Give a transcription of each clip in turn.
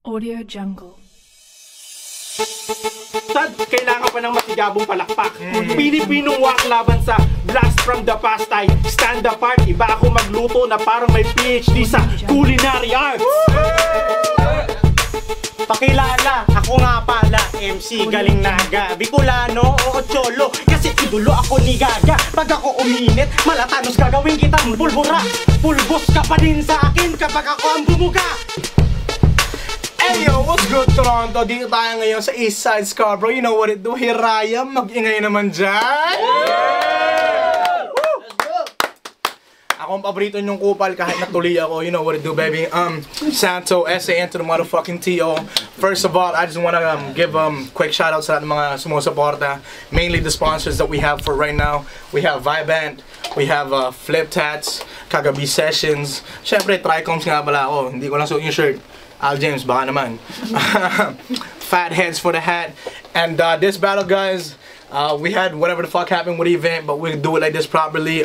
Audio Jungle. Sad, kailangan pa ng masigabong palakpak. Pilipinong wak laban sa blast from the past ay stand apart. Iba ako magluto na parang may PhD sa culinary arts. Pakilala, ako nga pala, MC Galing Naga, Bicolano o Cholo, kasi idulo ako ni Gaga. Pag ako uminit, malatanos gagawin kitang pulbura. Pulbos ka pa din sa akin kapag ako ang bumuga. Hey yo, what's good Toronto? Dito tayo ngayon sa Eastside Scarborough. You know what it do? Hiraya, mag-ingay naman dyan! Ako ang paborito nyong kupal kahit natuloy ako. You know what it do, baby? Santo, S.A. into the motherfucking T.O. First of all, I just wanna give quick shout out sa lahat ng mga sumusuporta. Mainly the sponsors that we have for right now. We have Vibant, we have Flip Tats, Kagabi Sessions. Syempre, Tricoms nga pala ako. Hindi ko lang suot yung shirt. Al James, baka naman. Fat heads for the hat. And this battle, guys, we had whatever the fuck happened with the event, but we'll do it like this properly.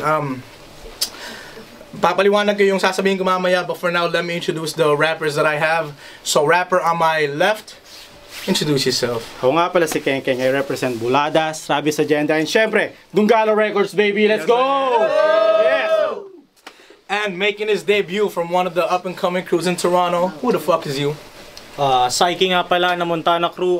Papaliwanag ko yung sasabihin ko mamaya, but for now, let me introduce the rappers that I have. So, rapper on my left, introduce yourself. Ako nga pala si Keng Keng, I represent Buladas, Rabis Agenda, and syempre, Dunggalo Records, baby, let's go! Yes! And making his debut from one of the up-and-coming crews in Toronto, who the fuck is you? Psyche nga pala na Montana Crew,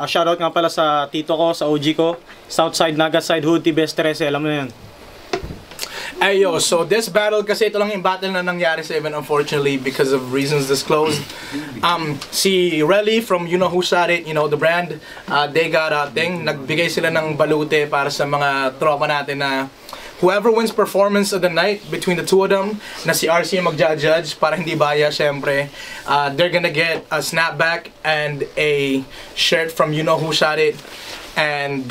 shoutout nga pala sa tito ko, sa OG ko, Southside, Nagaside, Hood, Tibes 13, alam mo na yun. Hey yo, so this battle, kasi ito lang yung battle na nangyari sa event, unfortunately, because of reasons disclosed. Si Relly from You Know Who Shot It, you know, the brand, they got a thing, nagbigay sila ng balute para sa mga tropa natin na whoever wins performance of the night between the two of them, na si RC yung magja-judge para hindi baya, syempre, they're gonna get a snapback and a shirt from You Know Who Shot It. And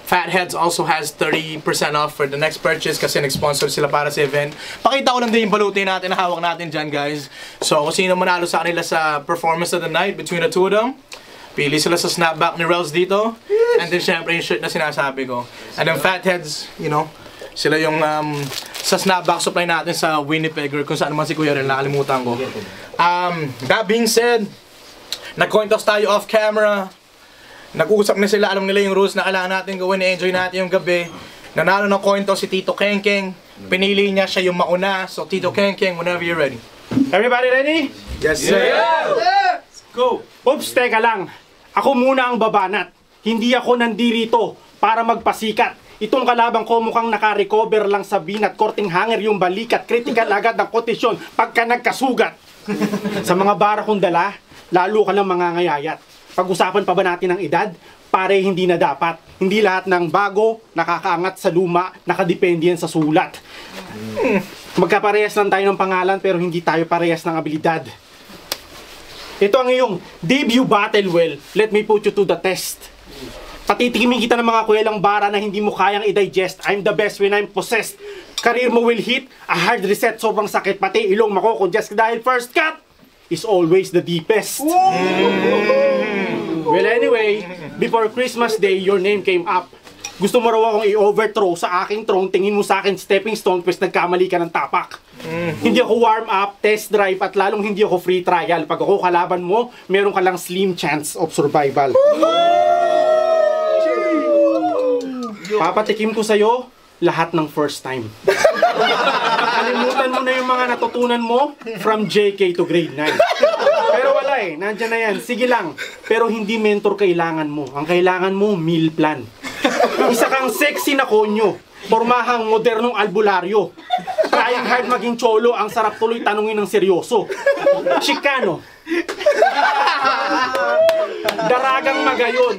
Fatheads also has 30% off for the next purchase kasi nag-sponsor sila para sa event. Pakita ko lang din yung baluti natin na hawak natin dyan, guys. So, kung sino manalo sa kanila sa performance of the night between the two of them, pili sila sa snapback ni Rels dito. And then, syempre, yung shirt na sinasabi ko. And then, Fatheads, you know, sila yung sa snapback supply natin sa Winnipeg or kung saan naman si Kuya rin, nakalimutan ko. That being said, nag-coin toss tayo off camera. Nag-uusap na sila, alam nila yung rules na kailangan natin gawin, enjoy natin yung gabi. Nanalo ng coin toss si Tito Keng Keng. Pinili niya siya yung mauna. So Tito Keng Keng, whenever you're ready. Everybody ready? Yes, sir! Yeah! Let's go! Oops, teka lang. Ako muna ang babanat. Hindi ako nandirito para magpasikat. Itong kalabang ko mukhang naka-recover lang sa binat. Korting hanger yung balikat. Critical agad ng kotisyon pagka nagkasugat. Sa mga bara kong dala, lalo ka lang mangangayayat. Pag-usapan pa ba natin ang edad? Pare, hindi na dapat. Hindi lahat ng bago, nakakaangat sa luma, nakadepende yan sa sulat. Magkaparehas lang tayo ng pangalan pero hindi tayo parehas ng abilidad. Ito ang iyong debut battle. Well, let me put you to the test. Patitikimin kita ng mga kuwelang bara na hindi mo kayang i-digest. I'm the best when I'm possessed. Career mo will hit, a hard reset, sobrang sakit, pati ilong makokongest dahil first cut is always the deepest. Well anyway, before Christmas Day, your name came up. Gusto mo raw akong i-overthrow sa aking throne, tingin mo sa akin stepping stone, pues nagkamali ka ng tapak. Hindi ako warm up, test drive, at lalong hindi ako free trial. Pag ako kalaban mo, meron ka lang slim chance of survival. Papatikim ko sa'yo lahat ng first time. Kalimutan mo na yung mga natutunan mo from JK to grade 9. Pero wala eh, nandyan na yan. Sige lang, pero hindi mentor kailangan mo. Ang kailangan mo, meal plan. Isa kang sexy na konyo, pormahang modernong albularyo. Trying hard maging cholo, ang sarap tuloy tanungin ng seryoso. Chicano. Daragang magayon.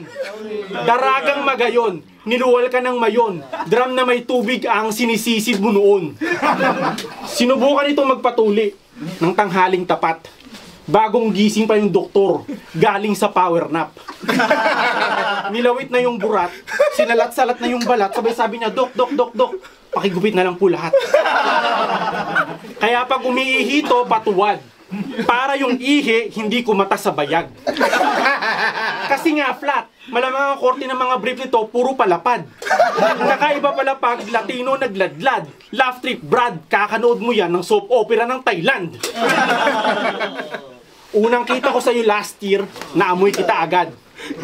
Daragang magayon. Niluwal ka ng mayon. Drum na may tubig ang sinisisid mo noon. Sinubukan itong magpatuli ng tanghaling tapat. Bagong gising pa yung doktor, galing sa power nap. Nilawit na yung burat, sinalat-salat na yung balat, sabay sabi niya, Dok, pakigupit na lang po lahat. Kaya pag umiihi to, patuwad. Para yung ihi, hindi kumata sa bayag. Kasi nga flat. Malamang ang korte ng mga brief nito, puro palapad. Nakaiba pala pag Latino nagladlad. Laugh trip, Brad, kakanood mo yan ng soap opera ng Thailand. Unang kita ko sa'yo last year, naamoy kita agad.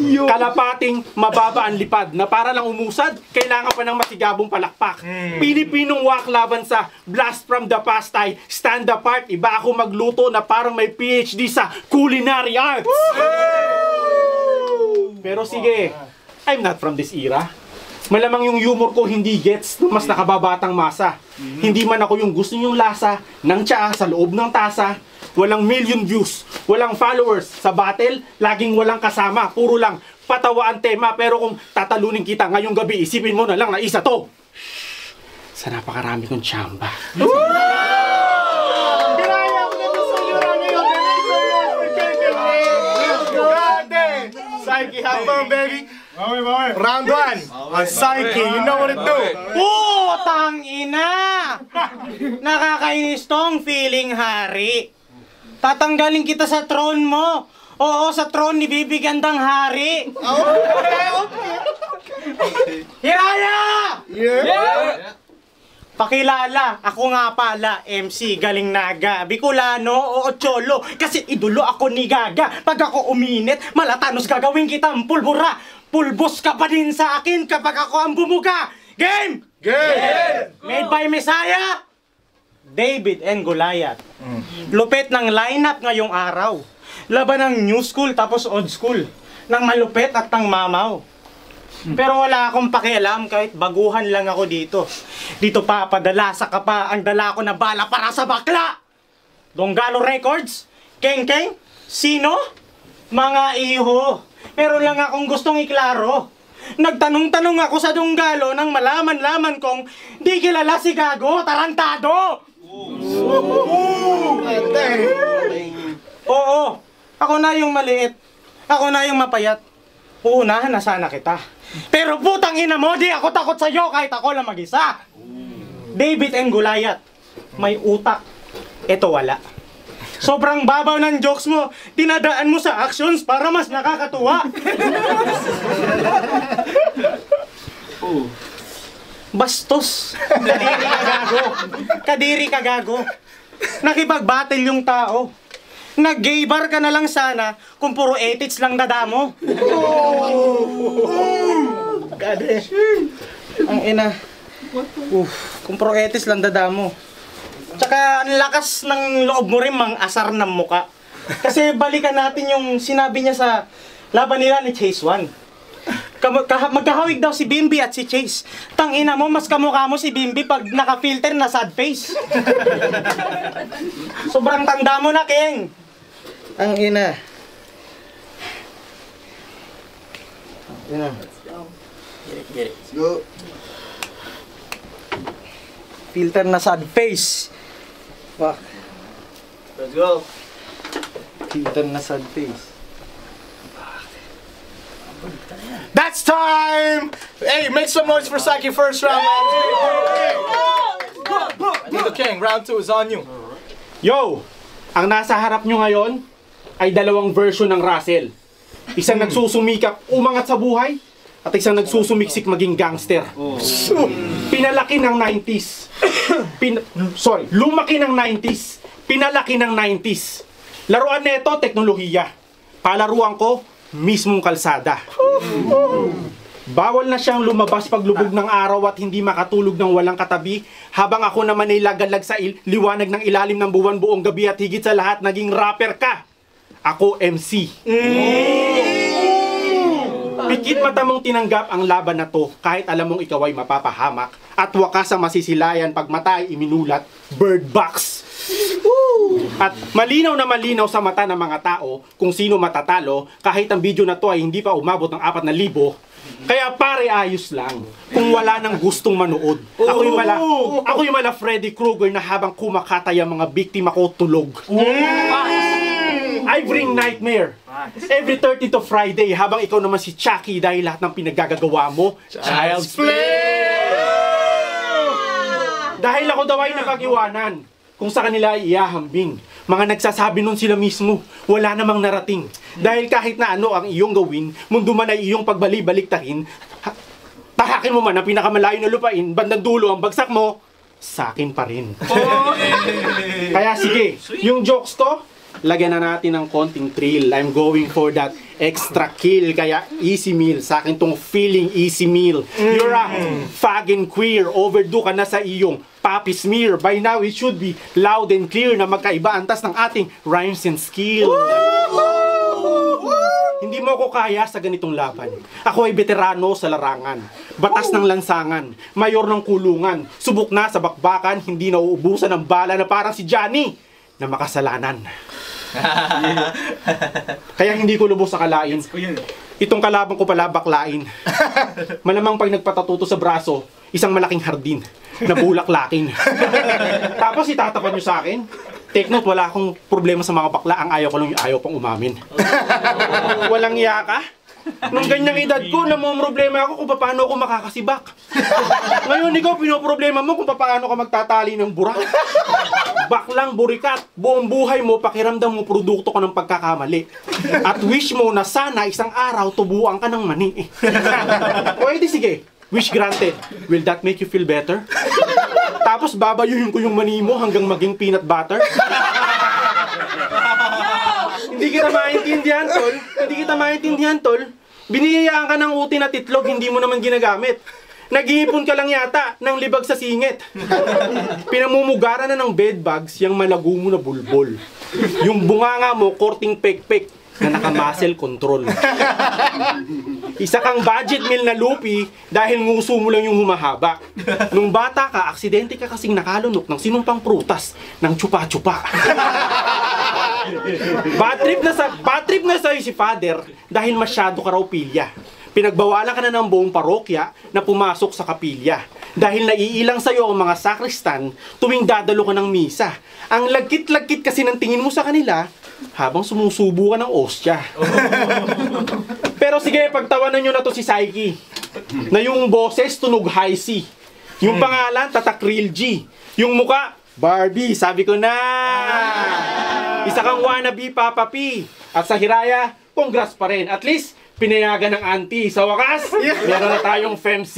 Kalapating mababa ang lipad na para lang umusad, kailangan pa ng masigabong palakpak. Pilipinong wak laban sa blast from the past ay stand apart. Iba ako magluto na parang may PhD sa culinary arts. Pero sige, I'm not from this era. Malamang yung humor ko hindi gets ng mas nakababatang masa. Hindi man ako yung gusto nyong lasa ng tsaa sa loob ng tasa. Walang million views, walang followers. Sa battle, laging walang kasama. Puro lang patawa ang tema. Pero kung tatalunin kita ngayong gabi, isipin mo na lang na isa to. Sa napakarami kong tsamba. Kinaya ko na ito sa iyo na ngayon. Psyche, have fun, baby. Round 1. Psyche, you know what to do. Putang ina! Nakakainis tong feeling hari. Tatanggalin kita sa throne mo. Oo, sa throne ni Bibi Gandang Hari. Hiraya! Yeah. Pakilala, ako nga pala, MC Galing Naga, Bicolano o Cholo. Kasi idolo ako ni Gaga. Pag ako uminit, malatanos gagawin kitang pulbura. Pulbos ka pa din sa akin kapag ako ang bumuga. Game! Game. Made by Messiah, David and Goliath. Lupit ng lineup ngayong araw. Laban ng new school tapos old school. Ng malupit at ng mamaw. Pero wala akong pakialam kahit baguhan lang ako dito. Dito pa padala sa kapa ang dala ko na bala para sa bakla. Donggalo Records, Keng Keng, sino? Mga iho. Meron lang akong gustong iklaro. Nagtanong-tanong ako sa Donggalo nang malaman-laman kong di kilala si Gago, tarantado. Oo, ako na yung maliit. Ako na yung mapayat. Uunahan na sana kita. Pero putang ina mo, di ako takot sa'yo kahit ako lang mag-isa. David and Goliath, may utak. Ito wala. Sobrang babaw ng jokes mo, dinadaan mo sa actions para mas nakakatuwa. Bastos. Kadiri ka gago. Kadiri ka gago. Nakipag-battle yung tao. Nag-gay bar ka na lang sana kung puro ethics lang dadamo. Gade. Ang ina. Kung puro ethics lang dadamo. Tsaka ang lakas ng loob mo rin mang asar ng muka. Kasi balikan natin yung sinabi niya sa laban nila ni Chase 1. Magkahawig daw si Bimbi at si Chase. Tangina mo, mas kamukha mo si Bimbi pag naka-filter na sad face. Sobrang tanda mo na, King. Ang ina. Get it. Let's go. Filter na sad face. Fuck. Let's go. Filter na sad face. That's time! Hey, make some noise for Psyche first round. Tito King, round 2 is on you. Yo! Ang nasa harap nyo ngayon ay dalawang version ng Russell. Isang nagsusumikap umangat sa buhay at isang nagsusumiksik maging gangster. Pinalaki ng 90s. Lumaki ng 90s. Pinalaki ng 90s. Laruan nito, teknolohiya. Palaruan ko, mismong kalsada. Bawal na siyang lumabas paglubog ng araw at hindi makatulog ng walang katabi, habang ako naman ay lagalag sa liwanag ng ilalim ng buwan buong gabi, at higit sa lahat naging rapper ka. Ako MC. Pikit mata mong tinanggap ang laban na to kahit alam mong ikaw ay mapapahamak, at wakas sa masisilayan pag mata ay iminulat, bird box. At malinaw na malinaw sa mata ng mga tao kung sino matatalo kahit ang video na to ay hindi pa umabot ng 4,000. Kaya pare, ayos lang kung wala nang gustong manood. Ako yung mala Freddy Krueger na habang kumakatay ang mga biktima ko tulog. I bring nightmare every 30 to Friday, habang ikaw naman si Chucky dahil lahat ng pinaggagawa mo child's play. Dahil ako daw ay napag-iwanan, kung sa kanila ay iahambing. Mga nagsasabi nun sila mismo, wala namang narating. Dahil kahit na ano ang iyong gawin, mundo man ay iyong pagbali-baliktarin, tahakin mo man ang pinakamalayo na lupain, bandang dulo ang bagsak mo, sa akin pa rin. Kaya sige, yung jokes ko, lagyan na natin ng konting thrill. I'm going for that extra kill. Kaya easy meal. Sa akin tong feeling easy meal. You're a fucking queer. Overdue ka na sa iyong papi smear. By now, it should be loud and clear na magkaiba ang tas ng ating rhymes and skill. Hindi mo ako kaya sa ganitong laban. Ako ay veterano sa larangan. Batas ng lansangan. Mayor ng kulungan. Subok na sa bakbakan. Hindi na uubusan ng bala na parang si Johnny na makasalanan. Kaya hindi ko lubos sa kalain. Itong kalaban ko pala baklain. Malamang pag nagpatatuto sa braso, isang malaking hardin na bulaklakin. Tapos itatapan nyo sa akin. Take note, wala akong problema sa mga bakla. Ang ayaw ko lang yung ayaw pang umamin. Walang iya ka? Nung ganyang edad ko, namomroblema ako kung paano ako makakasibak. Ngayon ikaw, pinoproblema mo kung paano ka magtatali ng burak. Baklang burikat, buong buhay mo, pakiramdam mo, produkto ka ng pagkakamali. At wish mo na sana isang araw tubuan ka ng mani. Pwede, sige. Wish granted. Will that make you feel better? Tapos babayuhin ko yung mani mo hanggang maging peanut butter? Hindi kita maintindihan, tol. Hindi kita maintindihan, tol. Biniyayaan ka ng utin at itlog, hindi mo naman ginagamit. Nag-iipon ka lang yata ng libag sa singit. Pinamumugaran na ng bedbugs yung malago mo na bulbol. Yung bunganga mo, korting pek-pek na naka-muscle control. Isa kang budget meal na lupi dahil nguso mo lang yung humahaba. Nung bata ka, aksidente ka kasing nakalunok ng sinumpang prutas ng chupa-chupa. Bad trip na sa'yo si father dahil masyado ka raw pilya. Pinagbawalan ka na ng buong parokya na pumasok sa kapilya. Dahil naiilang sa'yo ang mga sakristan tuwing dadalo ka ng misa. Ang lagkit-lagkit kasi ng tingin mo sa kanila habang sumusubo ka ng ostya. Pero sige, pagtawanan nyo na to si Psyche. Na yung boses tunog high C. Yung pangalan, tatak real G. Yung muka, Barbie, sabi ko na. Isa kang wannabe Papa P. At sa Hiraya, congrats pa rin. At least, pinayagan ng auntie. Sa wakas, meron na tayong femc.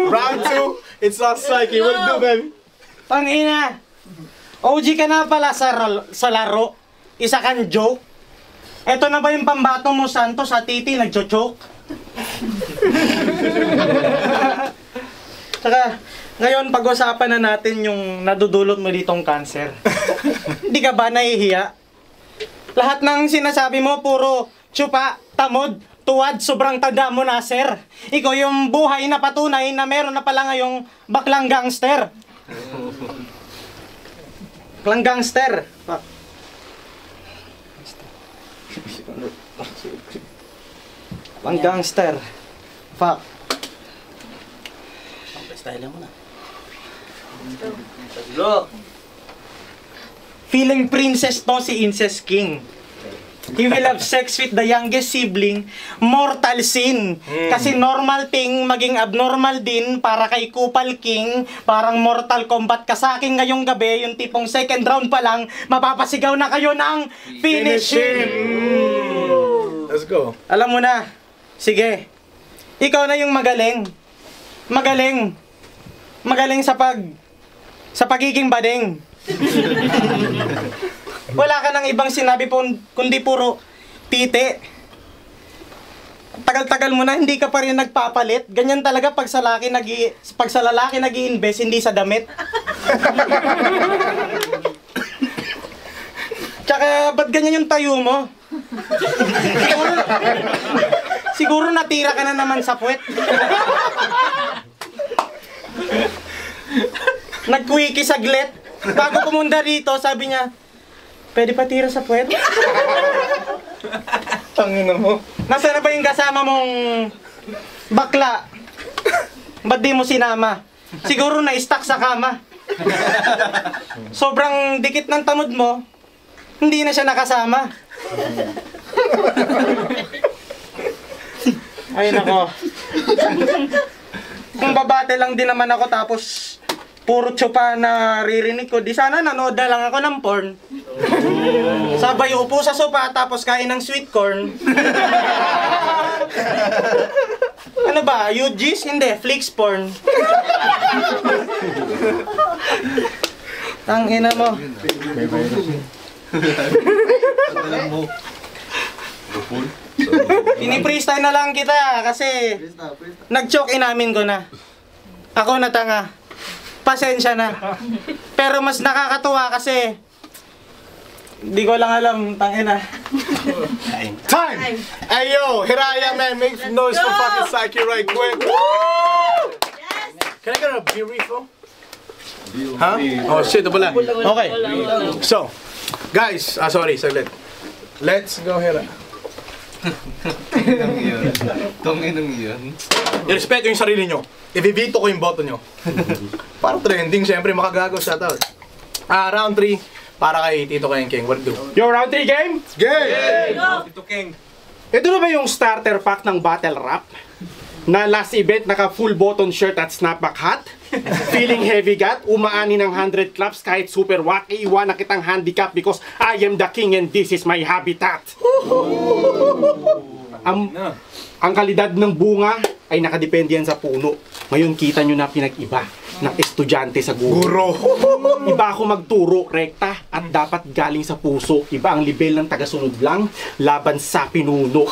Round 2, it's not Psyche. What do, baby? Tangina. OG ka na pala sa laro. Isa kang joke. Eto na ba yung pambato mo, Santos, sa titi, nagcho-choke? Saka, ngayon pag-usapan na natin yung nadudulot mo ditong cancer. Hindi ka ba nahihiya? Lahat ng sinasabi mo, puro tsupa, tamod, tuwad, sobrang tanda mo na, sir. Ikaw yung buhay na patunay na meron na pala ngayong baklang gangster. Baklang gangster. Baklang gangster. Fuck. Style mo na. Feeling princess to si Incest King. He will have sex with the youngest sibling. Mortal sin. Kasi normal thing, maging abnormal din para kay Kupal King. Parang Mortal Kombat ka sa akin ngayong gabi. Yung tipong second round pa lang, mapapasigaw na kayo ng finish him. Let's go. Alam mo na. Sige. Ikaw na yung magaling. Magaling. Magaling sa pagiging bading. Wala ka nang ibang sinabi po kundi puro titi. Tagal-tagal mo na hindi ka pa rin nagpapalit. Ganyan talaga pag sa lalaki nag-i-invest hindi sa damit. Tsaka ba't ganyan yung tayo mo? Siguro natira ka na naman sa puwet. Nag-quickie saglit. Bago pumunta rito, sabi niya, pwede pa tira sa puwet? Tangina mo. Nasaan na ba yung kasama mong bakla? Ba't di mo sinama? Siguro na-stuck sa kama. Sobrang dikit ng tamod mo, hindi na siya nakasama. Ay nako. kung babate lang din naman ako tapos puro tsupa na ririnig ko, di sana nanood na lang ako ng porn. Sabay upo sa sopa tapos kain ng sweet corn. Ano ba? UGs? Hindi, Flix porn. Tangina mo. Pini-freestyle na lang kita kasi nag-choke inamin ko na. Ako na tanga. Pasensya na. Pero mas nakakatuwa kasi di ko lang alam, tangina. Time! Hey yo, Hiraya man, make some noise for fucking Psyche right quick. Can I get a beer refill? Huh? Oh shit, ito pala. Okay. So, guys, sorry, saglit. Let's go ahead. Tunginong yun. I-respeto yung sarili nyo. I-veto ko yung boto nyo. Para trending, syempre, makagago, shoutout. Round 3, para kay Tito King. What do? Yo, round 3 game? Game! Tito King. Ito na ba yung starter pack ng battle rap? Na last event, naka full button shirt at snapback hat? Feeling heavy gut, umaani ng 100 claps kahit super wacky, iwan na kitang handicap because I am the king and this is my habitat. Ang kalidad ng bunga ay nakadepende yan sa puno. Ngayon kita nyo na pinag-iba ng estudyante sa guro. Iba ako magturo, rekta, at dapat galing sa puso. Iba ang level ng tagasunod lang, laban sa pinuno.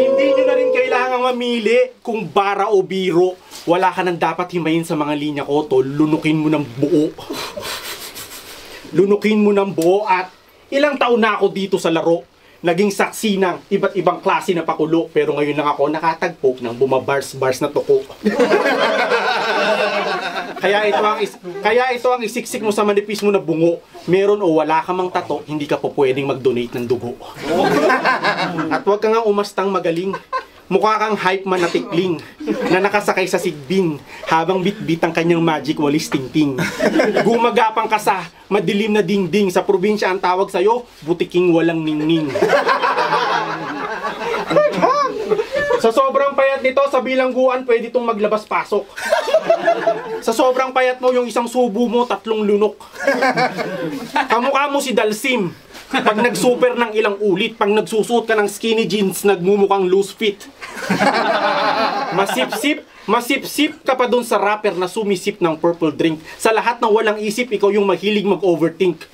Hindi nyo na rin kailangang mamili kung bara o biro. Wala ka nang dapat himayin sa mga linya ko, tol. Lunukin mo ng buo. Lunukin mo ng buo at ilang taon na ako dito sa laro. Naging saksi ng iba't ibang klase na pakulo. Pero ngayon lang ako nakatagpo ng bumabars-bars na tuko. Kaya ito ang isiksik mo sa manipis mo na bungo. Meron o wala ka mang tato, hindi ka po pwedeng mag-donate ng dugo. At huwag ka nga umastang magaling. Mukha kang hype man na tikling na nakasakay sa sigbin habang bitbit ang kanyang magic walis tingting. Gumagapang ka sa madilim na dingding. Sa probinsya ang tawag sa'yo, butiking walang ningning. Sa sobrang payat nito, sa bilangguan, pwede itong maglabas-pasok. Sa sobrang payat mo, yung isang subo mo, 3 lunok. Kamukha mo si Dalsim. Pag nag-super ng ilang ulit, pag nagsusuot ka ng skinny jeans, nagmumukhang loose fit. Masip-sip ka pa dun sa rapper na sumisip ng purple drink. Sa lahat ng walang isip, ikaw yung mahilig mag-overthink.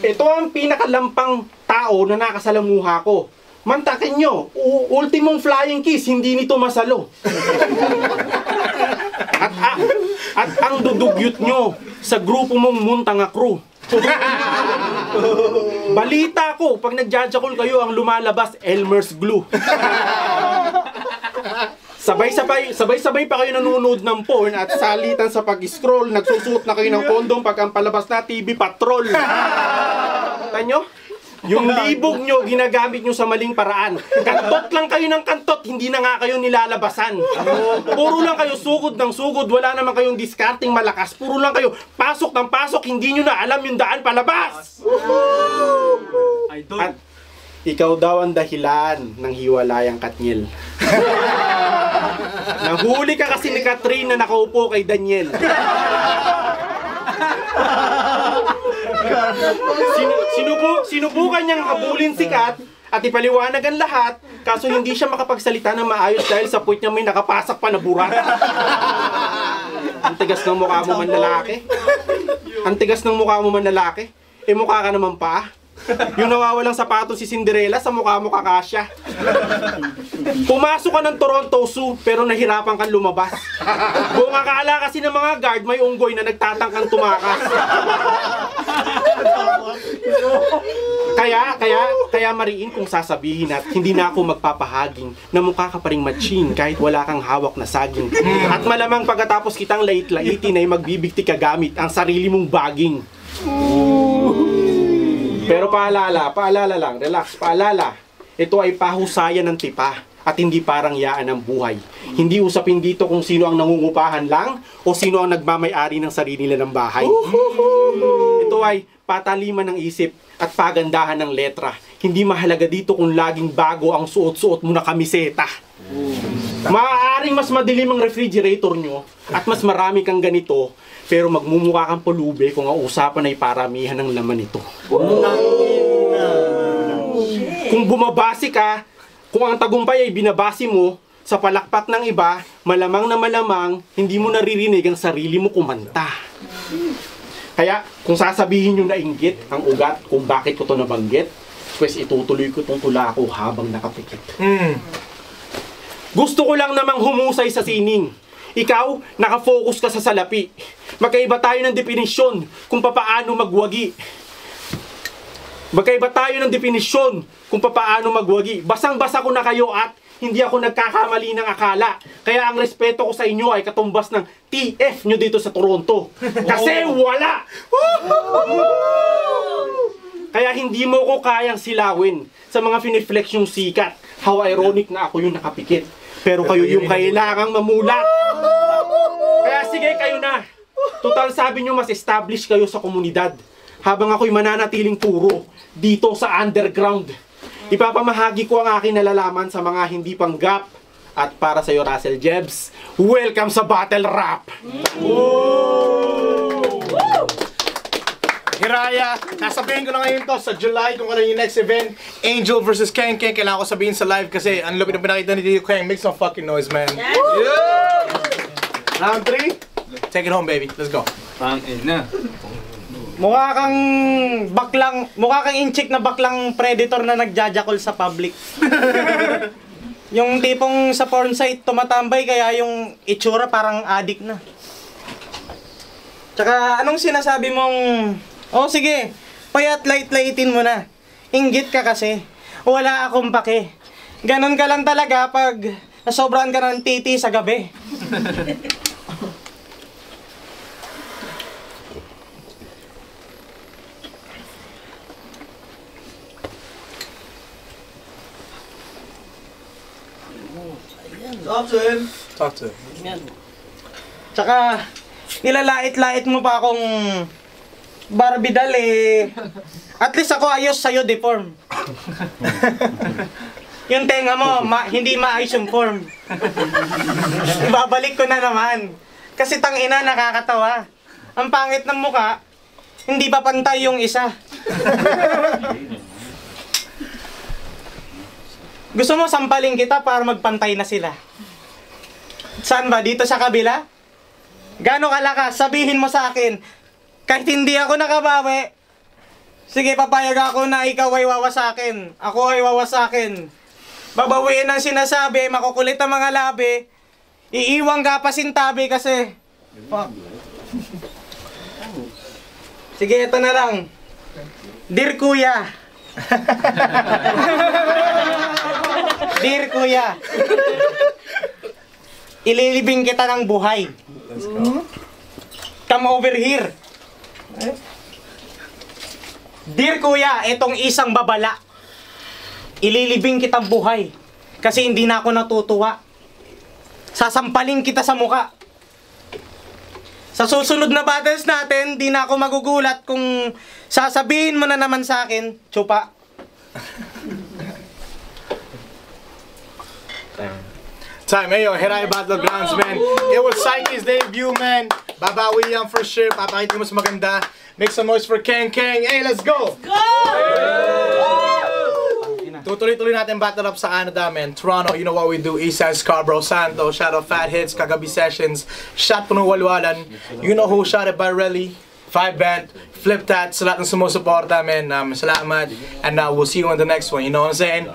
Ito ang pinakalampang tao na nakasalamuha ko. Mantakin nyo, ultimong flying kiss, hindi nito masalo. At ang dudugyot nyo sa grupo mong muntanga crew. Balita ko, pag nagjajakol kayo, ang lumalabas, Elmer's glue. Sabay-sabay pa kayo nanonood ng porn at salitan sa pag-scroll, nagsusuot na kayo ng kondom pag ang palabas na TV Patrol. Tanyo? Yung libog nyo, ginagamit nyo sa maling paraan. Kantot lang kayo ng kantot, hindi na nga kayo nilalabasan. Puro lang kayo sugod ng sugod, wala naman kayong discarding malakas. Puro lang kayo pasok ng pasok, hindi nyo na alam yung daan palabas. At ikaw daw ang dahilan ng hiwalayang Katniel. Nahuli ka kasi ni Catherine na nakaupo kay Daniel. Sinubukan niyang habulin si Kat at ipaliwanag ang lahat, kaso hindi siya makapagsalita na maayos dahil sa puwit niya may nakapasak pa na burat. Ang tigas ng mukha mo man lalaki. Ang tigas ng mukha mo man lalaki. Eh mukha ka naman pa. Yung nawawalang sapatos si Cinderella, sa mukha mo kakasya. Pumasok ka ng Toronto Zoo pero nahirapan kang lumabas. Kung akala kasi ng mga guard may unggoy na nagtatangkang tumakas. Kaya mariin kung sasabihin at hindi na ako magpapahaging na mukha ka pa ring matchin kahit wala kang hawak na saging. At malamang pagkatapos kitang lait-laitin ay magbibigti ka gamit ang sarili mong baging. Pero paalala lang, relax, paalala. Ito ay pahusayan ng tipa at hindi parang yaan ng buhay. Hindi usapin dito kung sino ang nangungupahan lang o sino ang nagmamay-ari ng sarili nila ng bahay. Ito ay pataliman ng isip at pagandahan ng letra. Hindi mahalaga dito kung laging bago ang suot-suot mo na kamiseta. Maaari Maaring mas madilim ang refrigerator nyo at mas marami kang ganito, pero magmumukha kang pulubi kung ang usapan ay paramihan ng laman nito. Kung bumabasi ka, kung ang tagumpay ay binabasi mo sa palakpak ng iba, malamang na malamang hindi mo naririnig ang sarili mo kumanta. Kaya kung sasabihin nyo na inggit ang ugat kung bakit ko to nabanggit, pues itutuloy ko itong tula ko habang nakapikit. Gusto ko lang namang humusay sa sining. Ikaw, nakafocus ka sa salapi. Magkaiba tayo ng definisyon kung papaano magwagi. Magkaiba tayo ng definisyon kung papaano magwagi. Basang-basa ko na kayo at hindi ako nagkakamali ng akala. Kaya ang respeto ko sa inyo ay katumbas ng TF nyo dito sa Toronto. Kasi wala! Kaya hindi mo ko kayang silawin sa mga finiflex yung sikat. How ironic na ako yung nakapikit. Pero kayo yung kailangang mamulat. Kaya sige, kayo na. Total sabi nyo mas established kayo sa komunidad. Habang ako'y mananatiling puro dito sa underground. Ipapamahagi ko ang aking nalalaman sa mga hindi panggap. At para sa'yo, Russell Jebs, welcome sa Battle Rap! Hiraya, nasabihin ko na ngayon to sa July kung ano yung next event. Angel versus Keng Keng. Kailangan ko sabihin sa live kasi ang lupit na pinakita ni Tito Keng. Make some fucking noise, man. Round 3. Take it home, baby. Let's go. Pangina. Mukha kang mukha kang inchik na baklang predator na nagjajakol sa public. Yung tipong sa porn site tumatambay kaya yung itsura parang addict na. Tsaka anong sinasabi mong, oh sige, payat light-lightin mo na. Inggit ka kasi. Wala akong pake. Ganon ka lang talaga pag nasobrahan ka ng titi sa gabi. Talk to him. Tsaka, nilalait-lait mo pa akong Barbie doll eh. At least ako ayos sa'yo deform. Yung tenga mo, hindi maayos yung form. Babalik ko na naman. Kasi tangina nakakatawa. Ang pangit ng muka, hindi pa pantay yung isa. Gusto mo sampaling kita para magpantay na sila? Saan ba? Dito sa kabila? Gano'ng kalakas? Sabihin mo sa akin. Kahit hindi ako nakabawi, sige, papayag ako na ikaw ay wawasakin. Ako ay wawasakin. Babawiin ang sinasabi, makukulit ang mga labi. Iiwang ka pa sintabi kasi. Fuck. Sige, ito na lang. Dear Kuya. Dear Kuya. Ililibing kita ng buhay. Let's go. Come over here. Dear Kuya, itong isang babala. Ililibing kitang buhay. Kasi hindi na ako natutuwa. Sasampalin kita sa muka. Sa susunod na battles natin, di na ako magugulat kung sasabihin mo na naman sa akin, Chupa. Time, hey yo, Hiraya Battlegrounds, man. It was Psyche's debut, man. Babawi yan for sure. Papakita mo mas maganda. Make some noise for Keng Keng. Hey, let's go! Tutuloy-tuloy natin battle up sa Canada, man. Toronto, you know what we do. Eastside, Scarborough, Santo, shout out Fat Hits, Kagabi Sessions, Shot Puno Walwalan. You know who, shot it by Relly, 5 Band, Flip Tat, sa lahat ng sumusuporta, man. Salamat. And we'll see you on the next one. You know what I'm saying?